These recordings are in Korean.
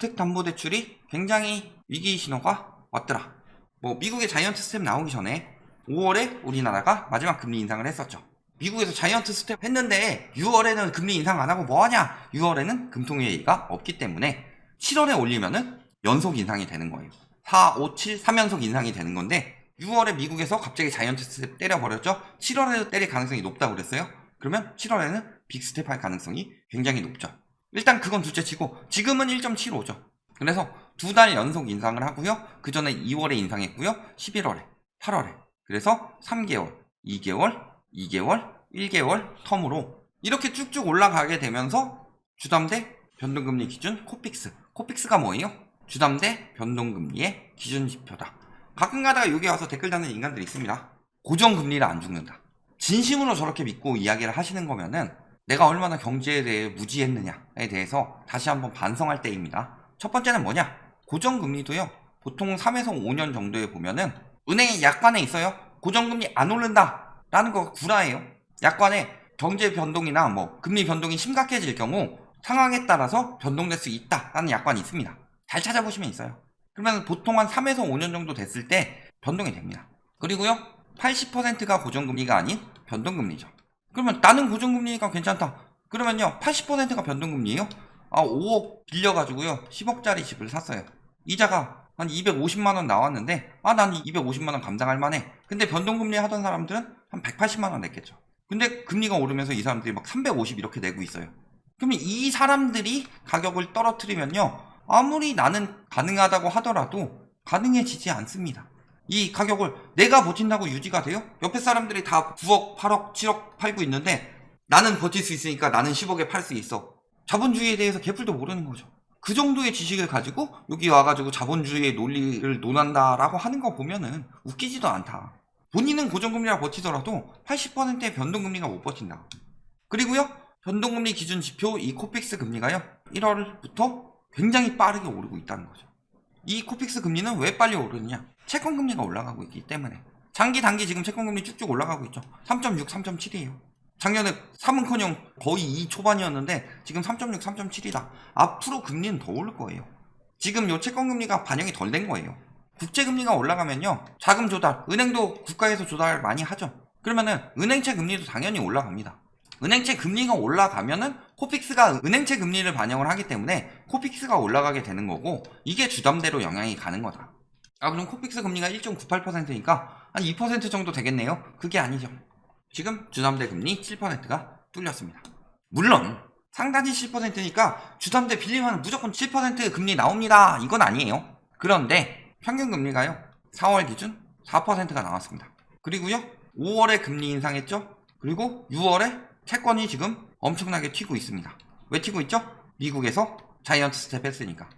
주택담보대출이 굉장히 위기 신호가 왔더라. 미국의 자이언트 스텝 나오기 전에 5월에 우리나라가 마지막 금리 인상을 했었죠. 미국에서 자이언트 스텝 했는데 6월에는 금리 인상 안 하고 뭐하냐? 6월에는 금통위회의가 없기 때문에 7월에 올리면은 연속 인상이 되는 거예요. 4, 5, 7, 3연속 인상이 되는 건데 6월에 미국에서 갑자기 자이언트 스텝 때려버렸죠. 7월에도 때릴 가능성이 높다고 그랬어요. 그러면 7월에는 빅스텝 할 가능성이 굉장히 높죠. 일단 그건 둘째치고 지금은 1.75죠. 그래서 2달 연속 인상을 하고요. 그 전에 2월에 인상했고요. 11월에, 8월에. 그래서 3개월, 2개월, 2개월, 1개월 텀으로 이렇게 쭉쭉 올라가게 되면서 주담대 변동금리 기준 코픽스. 코픽스가 뭐예요? 주담대 변동금리의 기준 지표다. 가끔 가다가 여기 와서 댓글 다는 인간들이 있습니다. 고정금리를 안 죽는다. 진심으로 저렇게 믿고 이야기를 하시는 거면은 내가 얼마나 경제에 대해 무지했느냐에 대해서 다시 한번 반성할 때입니다. 첫 번째는 뭐냐? 고정금리도요. 보통 3에서 5년 정도에 보면은 은행이 약관에 있어요. 고정금리 안 오른다 라는 거 구라예요. 약관에 경제 변동이나 금리 변동이 심각해질 경우 상황에 따라서 변동될 수 있다 라는 약관이 있습니다. 잘 찾아보시면 있어요. 그러면 보통 한 3에서 5년 정도 됐을 때 변동이 됩니다. 그리고요 80%가 고정금리가 아닌 변동금리죠. 그러면 나는 고정금리가 괜찮다. 그러면요 80%가 변동금리예요. 5억 빌려가지고요 10억짜리 집을 샀어요. 이자가 한 250만원 나왔는데 난 250만원 감당할 만해. 근데 변동금리 하던 사람들은 한 180만원 냈겠죠. 근데 금리가 오르면서 이 사람들이 막 350 이렇게 내고 있어요. 그러면 이 사람들이 가격을 떨어뜨리면요 아무리 나는 가능하다고 하더라도 가능해지지 않습니다. 이 가격을 내가 버틴다고 유지가 돼요? 옆에 사람들이 다 9억, 8억, 7억 팔고 있는데 나는 버틸 수 있으니까 나는 10억에 팔 수 있어. 자본주의에 대해서 개뿔도 모르는 거죠. 그 정도의 지식을 가지고 여기 와가지고 자본주의의 논리를 논한다라고 하는 거 보면은 웃기지도 않다. 본인은 고정금리라 버티더라도 80%의 변동금리가 못 버틴다. 그리고요 변동금리 기준 지표 이 코픽스 금리가요 1월부터 굉장히 빠르게 오르고 있다는 거죠. 이 코픽스 금리는 왜 빨리 오르느냐? 채권금리가 올라가고 있기 때문에. 장기 단기 지금 채권금리 쭉쭉 올라가고 있죠. 3.6, 3.7이에요. 작년에 3은커녕 거의 2 초반이었는데 지금 3.6, 3.7이다. 앞으로 금리는 더 오를 거예요. 지금 요 채권금리가 반영이 덜 된 거예요. 국제금리가 올라가면요 자금 조달, 은행도 국가에서 조달을 많이 하죠. 그러면은 은행채 금리도 당연히 올라갑니다. 은행채 금리가 올라가면은 코픽스가 은행채 금리를 반영을 하기 때문에 코픽스가 올라가게 되는 거고 이게 주담대로 영향이 가는 거다. 그럼 코픽스 금리가 1.98%니까 한 2% 정도 되겠네요. 그게 아니죠. 지금 주담대 금리 7%가 뚫렸습니다. 물론 상단이 7%니까 주담대 빌리면 무조건 7% 금리 나옵니다. 이건 아니에요. 그런데 평균 금리가요 4월 기준 4%가 나왔습니다. 그리고요 5월에 금리 인상했죠. 그리고 6월에 채권이 지금 엄청나게 튀고 있습니다. 왜 튀고 있죠? 미국에서 자이언트 스텝 했으니까.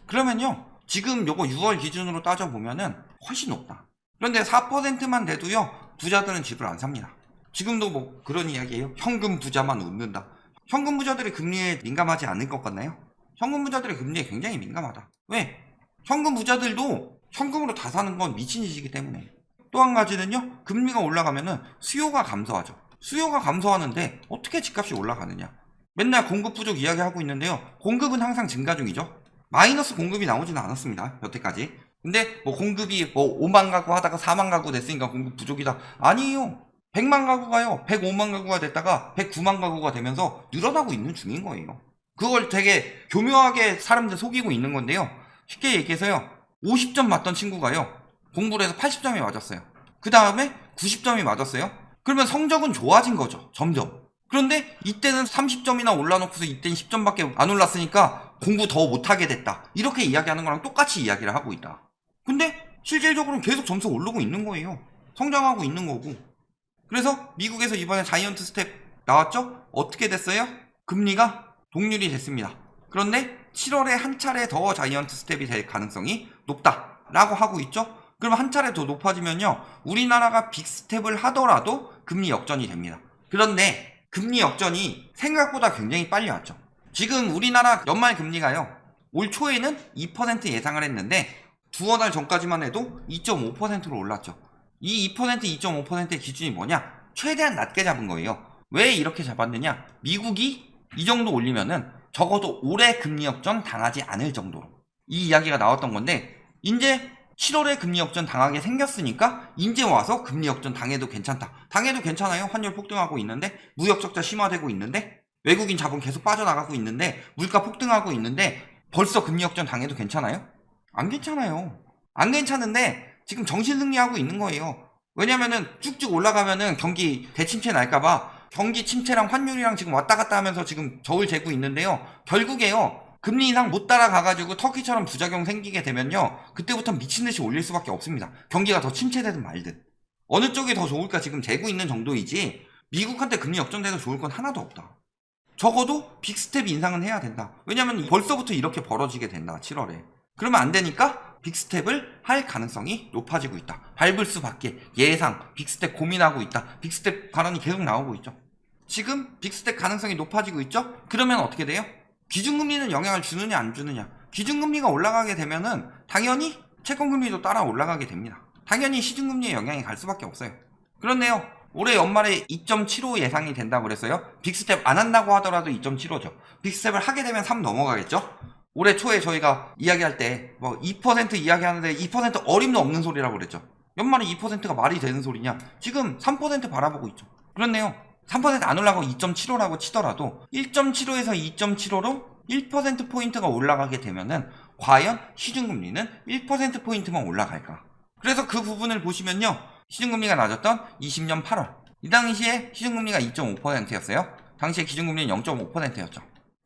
그러면요 지금 요거 6월 기준으로 따져보면은 훨씬 높다. 그런데 4%만 돼도요 부자들은 집을 안 삽니다. 지금도 그런 이야기예요. 현금 부자만 웃는다. 현금 부자들이 금리에 민감하지 않을 것 같나요? 현금 부자들이 금리에 굉장히 민감하다. 왜? 현금 부자들도 현금으로 다 사는 건 미친 짓이기 때문에. 또 한 가지는요 금리가 올라가면은 수요가 감소하죠. 수요가 감소하는데 어떻게 집값이 올라가느냐? 맨날 공급 부족 이야기하고 있는데요. 공급은 항상 증가 중이죠. 마이너스 공급이 나오지는 않았습니다. 여태까지. 근데 공급이 5만 가구 하다가 4만 가구 됐으니까 공급 부족이다. 아니에요. 100만 가구가요. 105만 가구가 됐다가 109만 가구가 되면서 늘어나고 있는 중인 거예요. 그걸 되게 교묘하게 사람들 속이고 있는 건데요. 쉽게 얘기해서요. 50점 맞던 친구가요. 공부를 해서 80점이 맞았어요. 그 다음에 90점이 맞았어요. 그러면 성적은 좋아진 거죠. 점점. 그런데 이때는 30점이나 올라놓고서 이때는 10점밖에 안 올랐으니까 공부 더 못하게 됐다. 이렇게 이야기하는 거랑 똑같이 이야기를 하고 있다. 근데 실질적으로는 계속 점수 오르고 있는 거예요. 성장하고 있는 거고. 그래서 미국에서 이번에 자이언트 스텝 나왔죠? 어떻게 됐어요? 금리가 동률이 됐습니다. 그런데 7월에 한 차례 더 자이언트 스텝이 될 가능성이 높다라고 하고 있죠? 그러면 한 차례 더 높아지면요 우리나라가 빅스텝을 하더라도 금리 역전이 됩니다. 그런데 금리 역전이 생각보다 굉장히 빨리 왔죠. 지금 우리나라 연말 금리가요 올 초에는 2% 예상을 했는데 두어 달 전까지만 해도 2.5%로 올랐죠. 이 2%, 2.5%의 기준이 뭐냐? 최대한 낮게 잡은 거예요. 왜 이렇게 잡았느냐? 미국이 이 정도 올리면은 적어도 올해 금리 역전 당하지 않을 정도로. 이 이야기가 나왔던 건데 이제 7월에 금리 역전 당하게 생겼으니까 이제 와서 금리 역전 당해도 괜찮다. 당해도 괜찮아요. 환율 폭등하고 있는데 무역 적자 심화되고 있는데 외국인 자본 계속 빠져나가고 있는데 물가 폭등하고 있는데 벌써 금리 역전 당해도 괜찮아요? 안 괜찮아요. 안 괜찮은데 지금 정신승리하고 있는 거예요. 왜냐면은 쭉쭉 올라가면은 경기 대침체 날까봐 경기 침체랑 환율이랑 지금 왔다 갔다 하면서 지금 저울 재고 있는데요. 결국에요. 금리 인상 못 따라가가지고 터키처럼 부작용 생기게 되면요. 그때부터 미친듯이 올릴 수밖에 없습니다. 경기가 더 침체되든 말든. 어느 쪽이 더 좋을까 지금 재고 있는 정도이지 미국한테 금리 역전돼도 좋을 건 하나도 없다. 적어도 빅스텝 인상은 해야 된다. 왜냐면 벌써부터 이렇게 벌어지게 된다. 7월에. 그러면 안 되니까 빅스텝을 할 가능성이 높아지고 있다. 밟을 수밖에. 예상, 빅스텝 고민하고 있다. 빅스텝 발언이 계속 나오고 있죠. 지금 빅스텝 가능성이 높아지고 있죠. 그러면 어떻게 돼요? 기준금리는 영향을 주느냐 안 주느냐. 기준금리가 올라가게 되면은 당연히 채권금리도 따라 올라가게 됩니다. 당연히 시중금리에 영향이 갈 수밖에 없어요. 그렇네요. 올해 연말에 2.75 예상이 된다고 그랬어요. 빅스텝 안 한다고 하더라도 2.75죠. 빅스텝을 하게 되면 3 넘어가겠죠. 올해 초에 저희가 이야기할 때 뭐 2% 이야기하는데 2% 어림도 없는 소리라고 그랬죠. 연말에 2%가 말이 되는 소리냐. 지금 3% 바라보고 있죠. 그렇네요. 3% 안 올라가고 2.75라고 치더라도 1.75에서 2.75로 1%포인트가 올라가게 되면은 과연 시중금리는 1%포인트만 올라갈까? 그래서 그 부분을 보시면요. 시중금리가 낮았던 20년 8월. 이 당시에 시중금리가 2.5%였어요. 당시에 기준금리는 0.5%였죠.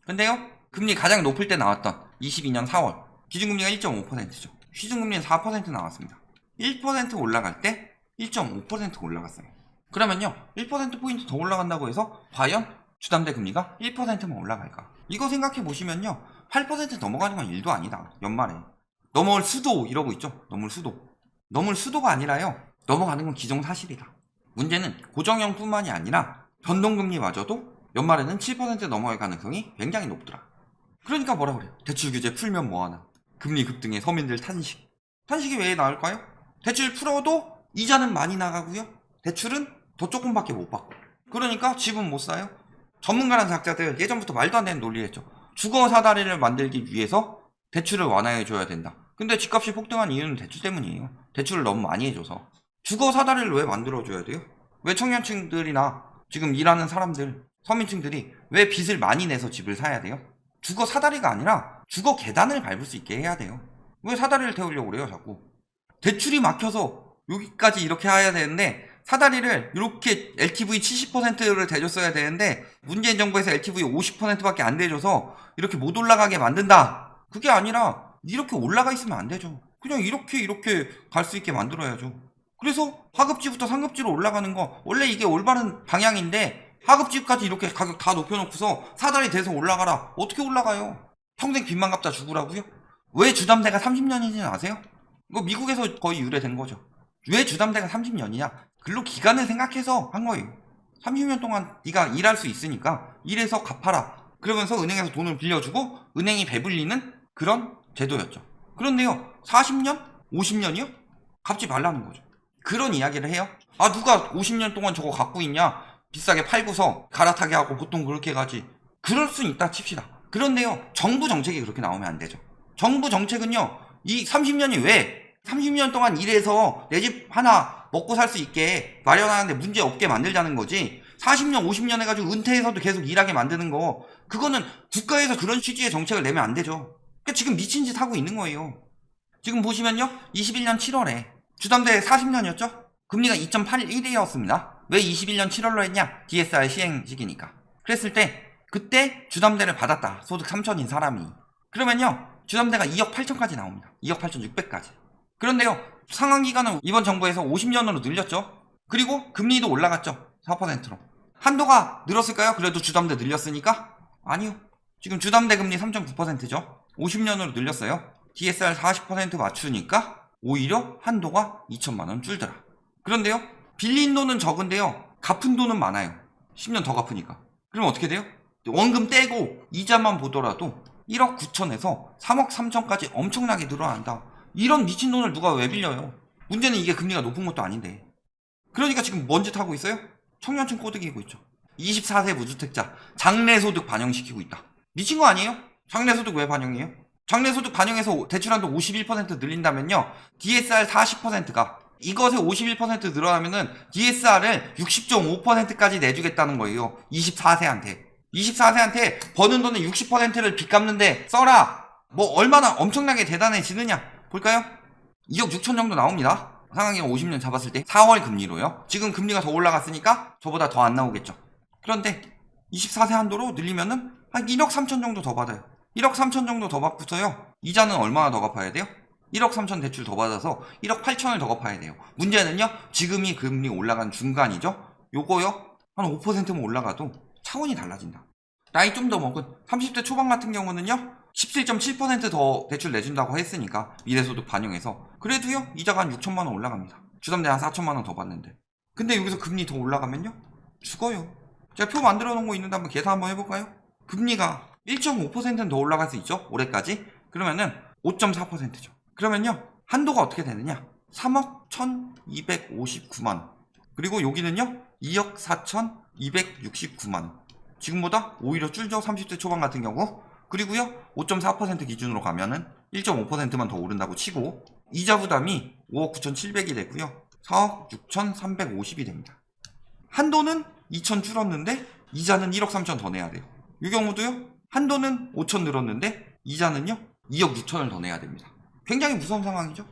근데요. 금리 가장 높을 때 나왔던 22년 4월. 기준금리가 1.5%죠. 시중금리는 4% 나왔습니다. 1% 올라갈 때 1.5% 올라갔어요. 그러면요. 1%포인트 더 올라간다고 해서 과연 주담대 금리가 1%만 올라갈까? 이거 생각해 보시면요. 8% 넘어가는 건 일도 아니다. 연말에. 넘어올 수도 이러고 있죠. 넘을 수도. 넘을 수도가 아니라요. 넘어가는 건 기정사실이다. 문제는 고정형 뿐만이 아니라 변동금리마저도 연말에는 7% 넘어갈 가능성이 굉장히 높더라. 그러니까 뭐라 그래요? 대출 규제 풀면 뭐하나. 금리 급등에 서민들 탄식. 탄식이 왜 나올까요? 대출 풀어도 이자는 많이 나가고요. 대출은 더 조금밖에 못 받고. 그러니까 집은 못 사요. 전문가란 작자들 예전부터 말도 안 되는 논리를 했죠. 주거 사다리를 만들기 위해서 대출을 완화해줘야 된다. 근데 집값이 폭등한 이유는 대출 때문이에요. 대출을 너무 많이 해줘서. 주거 사다리를 왜 만들어줘야 돼요? 왜 청년층들이나 지금 일하는 사람들, 서민층들이 왜 빚을 많이 내서 집을 사야 돼요? 주거 사다리가 아니라 주거 계단을 밟을 수 있게 해야 돼요. 왜 사다리를 태우려고 그래요, 자꾸? 대출이 막혀서 여기까지 이렇게 해야 되는데 사다리를 이렇게 LTV 70%를 대줬어야 되는데 문재인 정부에서 LTV 50%밖에 안 대줘서 이렇게 못 올라가게 만든다. 그게 아니라 이렇게 올라가 있으면 안 되죠. 그냥 이렇게 갈 수 있게 만들어야죠. 그래서 하급지부터 상급지로 올라가는 거 원래 이게 올바른 방향인데 하급지까지 이렇게 가격 다 높여놓고서 사다리 돼서 올라가라. 어떻게 올라가요? 평생 빚만 갚다 죽으라고요? 왜 주담대가 30년인지는 아세요? 이거 미국에서 거의 유래된 거죠. 왜 주담대가 30년이냐? 근로기간을 생각해서 한 거예요. 30년 동안 네가 일할 수 있으니까 일해서 갚아라. 그러면서 은행에서 돈을 빌려주고 은행이 배불리는 그런 제도였죠. 그런데요. 40년? 50년이요? 갚지 말라는 거죠. 그런 이야기를 해요. 아 누가 50년 동안 저거 갖고 있냐? 비싸게 팔고서 갈아타게 하고 보통 그렇게 가지. 그럴 수 있다 칩시다. 그런데요. 정부 정책이 그렇게 나오면 안 되죠. 정부 정책은요. 이 30년이 왜 30년 동안 일해서 내 집 하나 먹고 살 수 있게 마련하는데 문제 없게 만들자는 거지. 40년 50년 해가지고 은퇴해서도 계속 일하게 만드는 거 그거는 국가에서 그런 취지의 정책을 내면 안 되죠. 그러니까 지금 미친 짓 하고 있는 거예요. 지금 보시면요. 21년 7월에 주담대 40년이었죠. 금리가 2.81이었습니다. 왜 21년 7월로 했냐? DSR 시행 시기니까. 그랬을 때 그때 주담대를 받았다. 소득 3천인 사람이. 그러면요. 주담대가 2억 8천까지 나옵니다. 2억 8천 6백까지. 그런데요. 상환기간은 이번 정부에서 50년으로 늘렸죠. 그리고 금리도 올라갔죠. 4%로. 한도가 늘었을까요? 그래도 주담대 늘렸으니까? 아니요. 지금 주담대 금리 3.9%죠. 50년으로 늘렸어요. DSR 40% 맞추니까 오히려 한도가 2천만 원 줄더라. 그런데요. 빌린 돈은 적은데요. 갚은 돈은 많아요. 10년 더 갚으니까. 그럼 어떻게 돼요? 원금 떼고 이자만 보더라도 1억 9천에서 3억 3천까지 엄청나게 늘어난다. 이런 미친 돈을 누가 왜 빌려요? 문제는 이게 금리가 높은 것도 아닌데. 그러니까 지금 뭔 짓 하고 있어요? 청년층 꼬드기고 있죠. 24세 무주택자 장래소득 반영시키고 있다. 미친 거 아니에요? 장래소득 왜 반영해요? 장래소득 반영해서 대출한도 51% 늘린다면요, DSR 40%가 이것에 51% 늘어나면은 DSR을 60.5%까지 내주겠다는 거예요. 24세한테 버는 돈의 60%를 빚 갚는데 써라. 뭐 얼마나 엄청나게 대단해지느냐 볼까요? 2억 6천 정도 나옵니다. 상한기간 50년 잡았을 때 4월 금리로요. 지금 금리가 더 올라갔으니까 저보다 더 안 나오겠죠. 그런데 24세 한도로 늘리면은 한 1억 3천 정도 더 받아요. 1억 3천 정도 더 받고서요, 이자는 얼마나 더 갚아야 돼요? 1억 3천 대출 더 받아서 1억 8천을 더 갚아야 돼요. 문제는요, 지금이 금리 올라간 중간이죠. 요거요, 한 5%만 올라가도 차원이 달라진다. 나이 좀 더 먹은 30대 초반 같은 경우는요, 17.7% 더 대출 내준다고 했으니까 미래소득 반영해서 그래도요, 이자가 한 6천만 원 올라갑니다. 주담대 한 4천만 원 더 받는데. 근데 여기서 금리 더 올라가면요, 죽어요. 제가 표 만들어 놓은 거 있는데 한번 계산 한번 해볼까요? 금리가 1.5%는 더 올라갈 수 있죠, 올해까지. 그러면은 5.4%죠. 그러면요, 한도가 어떻게 되느냐, 3억 1259만, 그리고 여기는요 2억 4269만. 지금보다 오히려 줄죠, 30대 초반 같은 경우. 그리고요 5.4% 기준으로 가면은 1.5%만 더 오른다고 치고, 이자 부담이 5억 9,700이 되고요 4억 6,350이 됩니다. 한도는 2천 줄었는데 이자는 1억 3천 더 내야 돼요. 이 경우도요, 한도는 5천 늘었는데 이자는요 2억 6천을 더 내야 됩니다. 굉장히 무서운 상황이죠.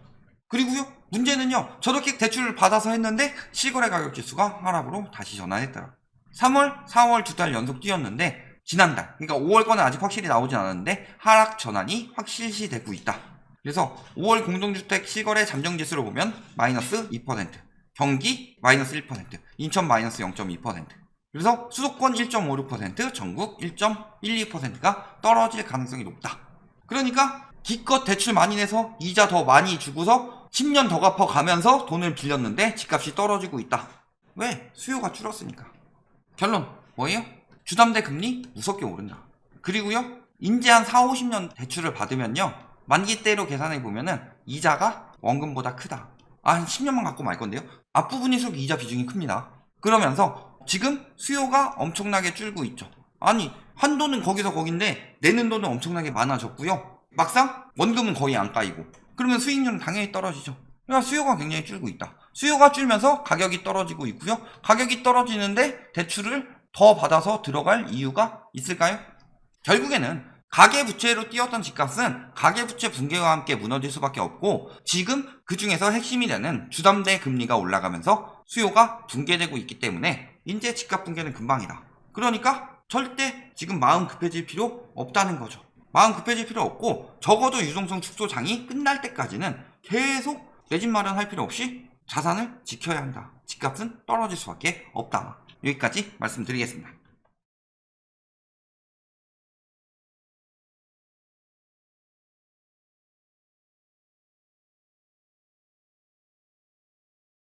그리고요, 문제는요, 저렇게 대출을 받아서 했는데 실거래 가격 지수가 하락으로 다시 전환했더라. 3월, 4월 2달 연속 뛰었는데 지난달, 그러니까 5월 거는 아직 확실히 나오진 않았는데 하락 전환이 확실시되고 있다. 그래서 5월 공동주택 실거래 잠정 지수를 보면 마이너스 2%, 경기 마이너스 1%, 인천 마이너스 0.2%, 그래서 수도권 1.56%, 전국 1.12%가 떨어질 가능성이 높다. 그러니까 기껏 대출 많이 내서 이자 더 많이 주고서 10년 더 갚아가면서 돈을 빌렸는데 집값이 떨어지고 있다. 왜? 수요가 줄었으니까. 결론 뭐예요? 주담대 금리 무섭게 오른다. 그리고요, 이제 한 4, 50년 대출을 받으면요, 만기 때로 계산해 보면은 이자가 원금보다 크다. 한 10년만 갖고 말 건데요, 앞부분일수록 이자 비중이 큽니다. 그러면서 지금 수요가 엄청나게 줄고 있죠. 아니, 한도는 거기서 거긴데 내는 돈은 엄청나게 많아졌고요, 막상 원금은 거의 안 까이고, 그러면 수익률은 당연히 떨어지죠. 그러니까 수요가 굉장히 줄고 있다. 수요가 줄면서 가격이 떨어지고 있고요. 가격이 떨어지는데 대출을 더 받아서 들어갈 이유가 있을까요? 결국에는 가계부채로 뛰었던 집값은 가계부채 붕괴와 함께 무너질 수밖에 없고, 지금 그 중에서 핵심이 되는 주담대 금리가 올라가면서 수요가 붕괴되고 있기 때문에 이제 집값 붕괴는 금방이다. 그러니까 절대 지금 마음 급해질 필요 없다는 거죠. 마음 급해질 필요 없고, 적어도 유동성 축소장이 끝날 때까지는 계속 내 집 마련할 필요 없이 자산을 지켜야 한다. 집값은 떨어질 수밖에 없다. 여기까지 말씀드리겠습니다.